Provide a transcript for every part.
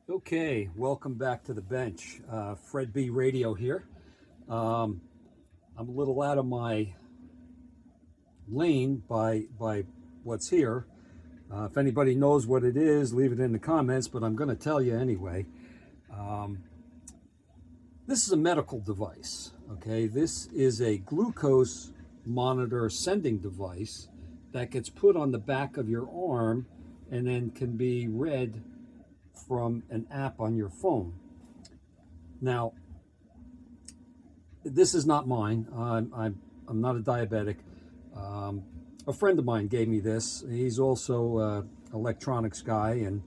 Okay, welcome back to the bench. Fred B. Radio here. I'm a little out of my lane by what's here. If anybody knows what it is, leave it in the comments, but I'm going to tell you anyway. This is a medical device, okay? This is a glucose monitor sending device that gets put on the back of your arm and then can be read from an app on your phone. Now, this is not mine. I'm not a diabetic. A friend of mine gave me this. He's also an electronics guy, and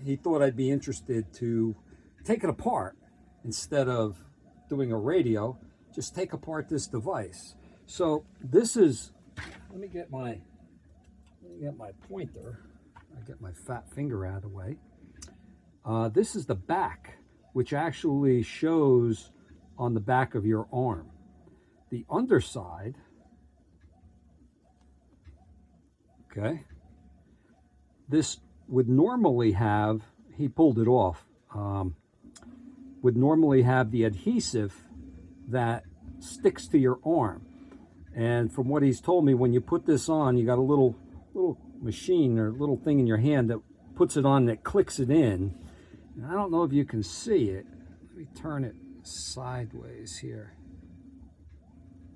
he thought I'd be interested to take it apart instead of doing a radio. Just take apart this device. So this is. Let me get my pointer. I get my fat finger out of the way. This is the back, which actually shows on the back of your arm. The underside, okay, this would normally have, he pulled it off, would normally have the adhesive that sticks to your arm. And from what he's told me, when you put this on, you got a little machine or little thing in your hand that puts it on, that clicks it in. And I don't know if you can see it. Let me turn it sideways here.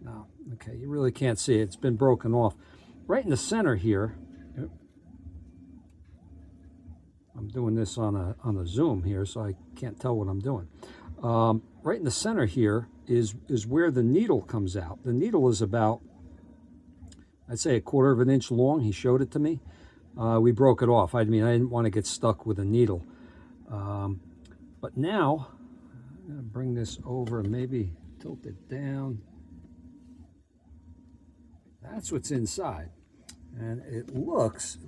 No, okay, you really can't see it. It's been broken off. Right in the center here, I'm doing this on a Zoom here, so I can't tell what I'm doing. Right in the center here is where the needle comes out. The needle is about, I'd say, 1/4 of an inch long. He showed it to me. We broke it off. I didn't want to get stuck with a needle. But now, I'm going to bring this over and maybe tilt it down. That's what's inside. And it looks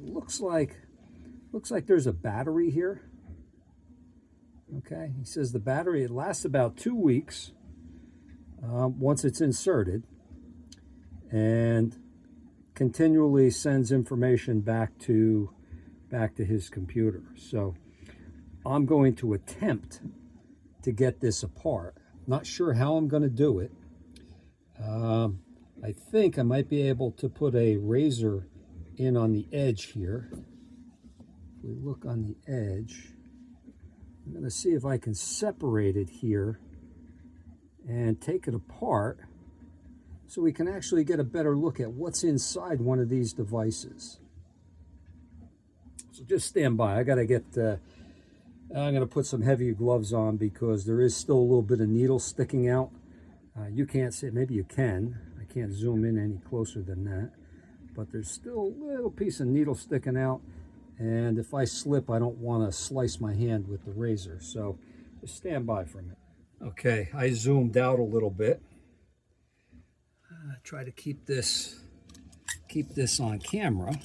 like there's a battery here. Okay, he says the battery, it lasts about 2 weeks once it's inserted, and continually sends information back to his computer. So I'm going to attempt to get this apart. Not sure how I'm going to do it. I think I might be able to put a razor in on the edge here. If we look on the edge, I'm going to see if I can separate it here and take it apart so we can actually get a better look at what's inside one of these devices. So just stand by. I got to get, I'm going to put some heavier gloves on because there is still a little bit of needle sticking out. You can't see it. Maybe you can. I can't zoom in any closer than that. But there's still a little piece of needle sticking out. And if I slip, I don't want to slice my hand with the razor. So just stand by for a minute. Okay, I zoomed out a little bit. Try to keep this on camera.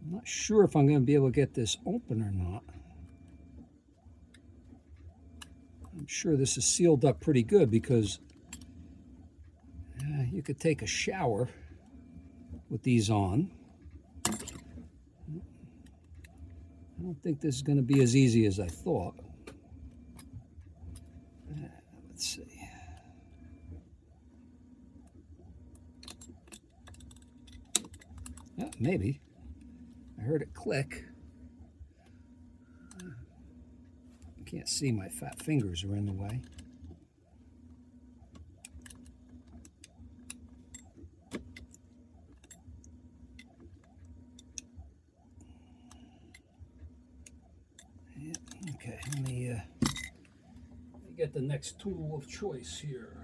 I'm not sure if I'm going to be able to get this open or not. I'm sure this is sealed up pretty good because you could take a shower with these on. I don't think this is going to be as easy as I thought. Let's see. Yeah, maybe. I heard it click. I can't see, my fat fingers are in the way. Yeah, okay, let me get the next tool of choice here.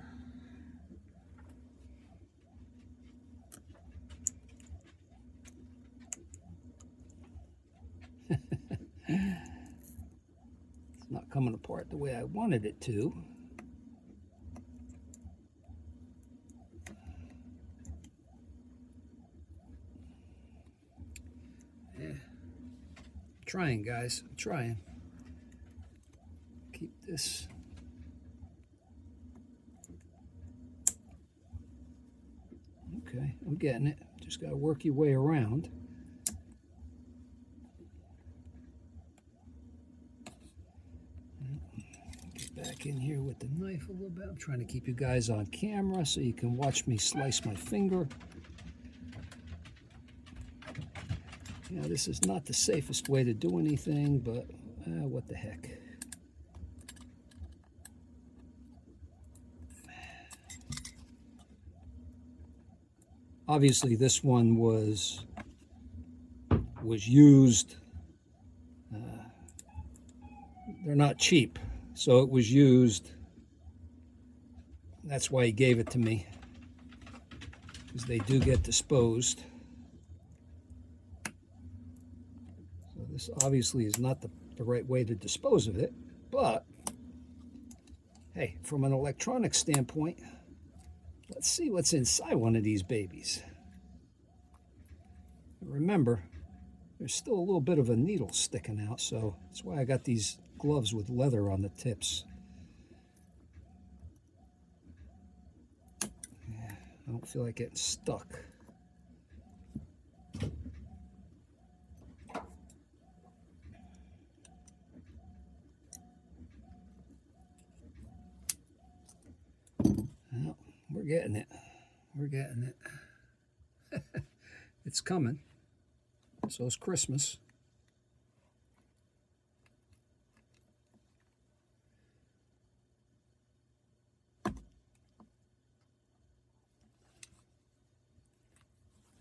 It's not coming apart the way I wanted it to. Yeah. I'm trying, guys. I'm trying. Keep this. Okay, I'm getting it. Just got to work your way around. back in here with the knife a little bit. I'm trying to keep you guys on camera so you can watch me slice my finger. Yeah, this is not the safest way to do anything, but what the heck. Obviously, this one was used. They're not cheap, so it was used. That's why he gave it to me, because they do get disposed. So this obviously is not the right way to dispose of it, but hey, from an electronic standpoint, let's see what's inside one of these babies. Remember, there's still a little bit of a needle sticking out, so that's why I got these gloves with leather on the tips. Yeah, I don't feel like getting stuck. Well, we're getting it. We're getting it. It's coming. So it's Christmas.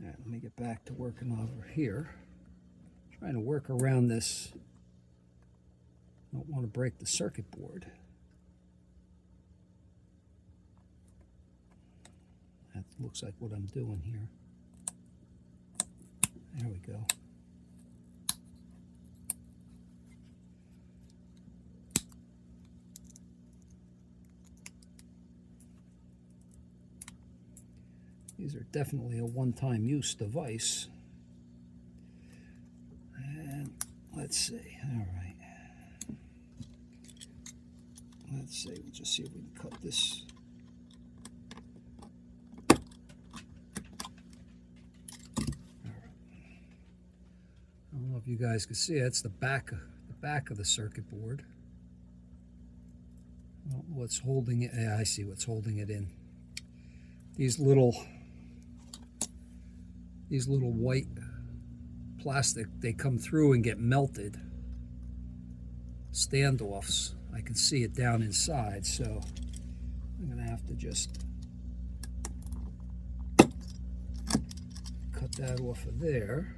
All right, let me get back to working over here. Trying to work around this. Don't want to break the circuit board. That looks like what I'm doing here. There we go. These are definitely a one-time use device. And let's see. All right. Let's see. We'll just see if we can cut this. I don't know if you guys can see it. It's the back of the circuit board. What's holding it? Yeah, I see what's holding it in. These little white plastic, they come through and get melted. Standoffs. I can see it down inside, so I'm gonna have to just cut that off of there.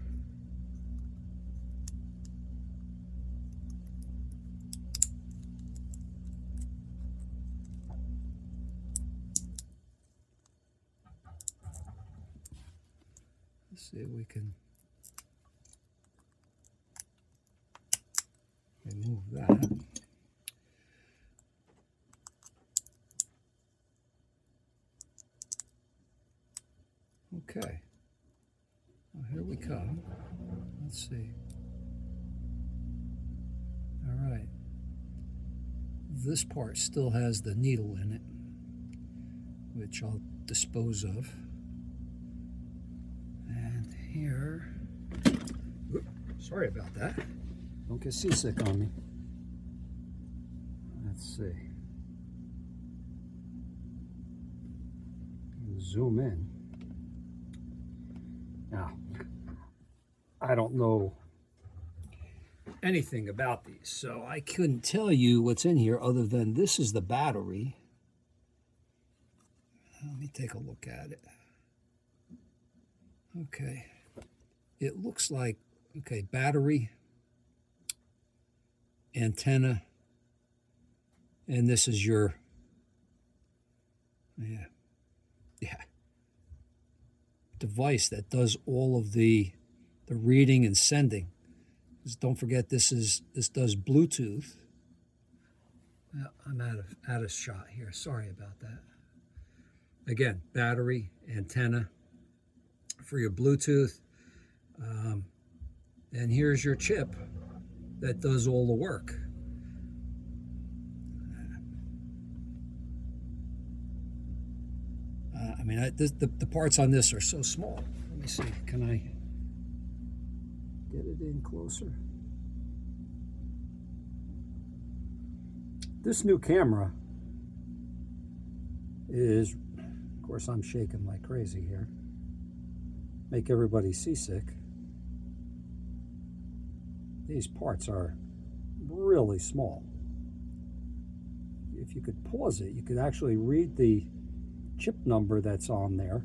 Let's see if we can remove that. Okay. Well, here we come. Let's see. All right. This part still has the needle in it, which I'll dispose of. And here, sorry about that. Don't get seasick on me. Let's see. Zoom in. Now, I don't know anything about these, so I couldn't tell you what's in here other than this is the battery. Let me take a look at it. Okay. It looks like, okay, battery, antenna, and this is your, yeah, device that does all of the reading and sending. Because don't forget, this does Bluetooth. Well, I'm out of shot here. Sorry about that. Again, battery, antenna for your Bluetooth, and here's your chip that does all the work. I mean, the parts on this are so small. Let me see. Can I get it in closer? this new camera is, of course I'm shaking like crazy here, make everybody seasick. These parts are really small. If you could pause it, you could actually read the chip number that's on there,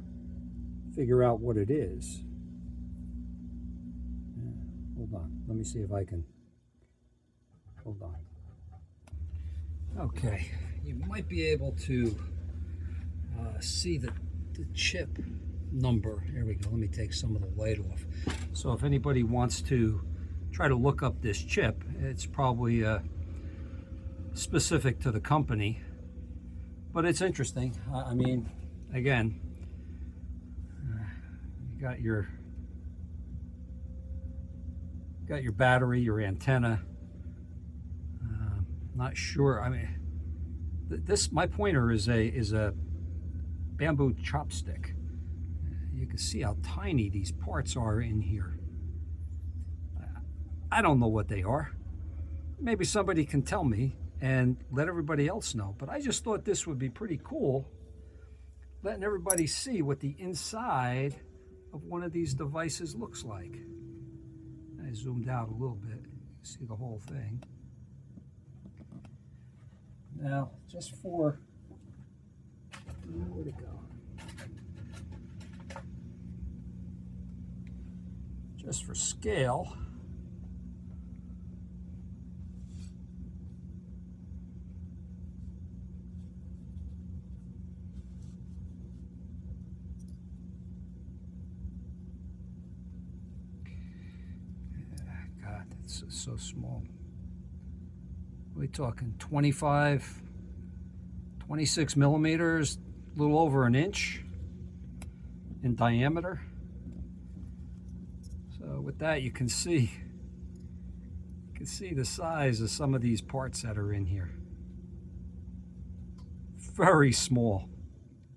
figure out what it is. Yeah, hold on, let me see if I can, hold on. Okay, you might be able to see the chip number. Here we go, let me take some of the light off. So if anybody wants to try to look up this chip, it's probably specific to the company, but it's interesting. I mean, again, you got your battery, your antenna. Not sure. I mean, this, my pointer is a bamboo chopstick. You can see how tiny these parts are in here. I don't know what they are. Maybe somebody can tell me and let everybody else know. But I just thought this would be pretty cool, letting everybody see what the inside of one of these devices looks like. I zoomed out a little bit, you can see the whole thing. Now, just for, where'd it go? Just for scale, God, that's so small. We're talking 25, 26 millimeters, a little over an inch in diameter. So with that, you can see the size of some of these parts that are in here. Very small,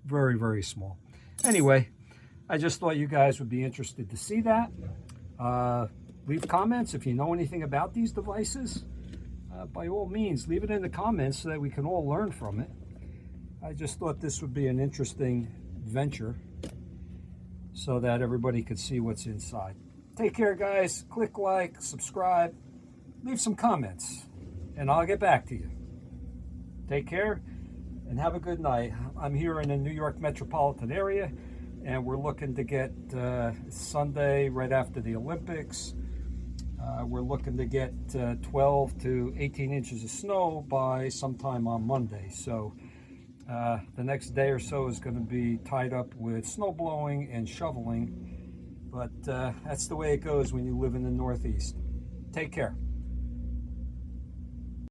very, very small. Anyway, I just thought you guys would be interested to see that. Leave comments if you know anything about these devices. By all means, leave it in the comments so that we can all learn from it. I just thought this would be an interesting venture so that everybody could see what's inside. Take care, guys. Click like, subscribe, leave some comments, and I'll get back to you. Take care and have a good night. I'm here in the New York metropolitan area, and we're looking to get Sunday right after the Olympics. We're looking to get 12 to 18 inches of snow by sometime on Monday. So the next day or so is going to be tied up with snow blowing and shoveling. But that's the way it goes when you live in the Northeast. Take care.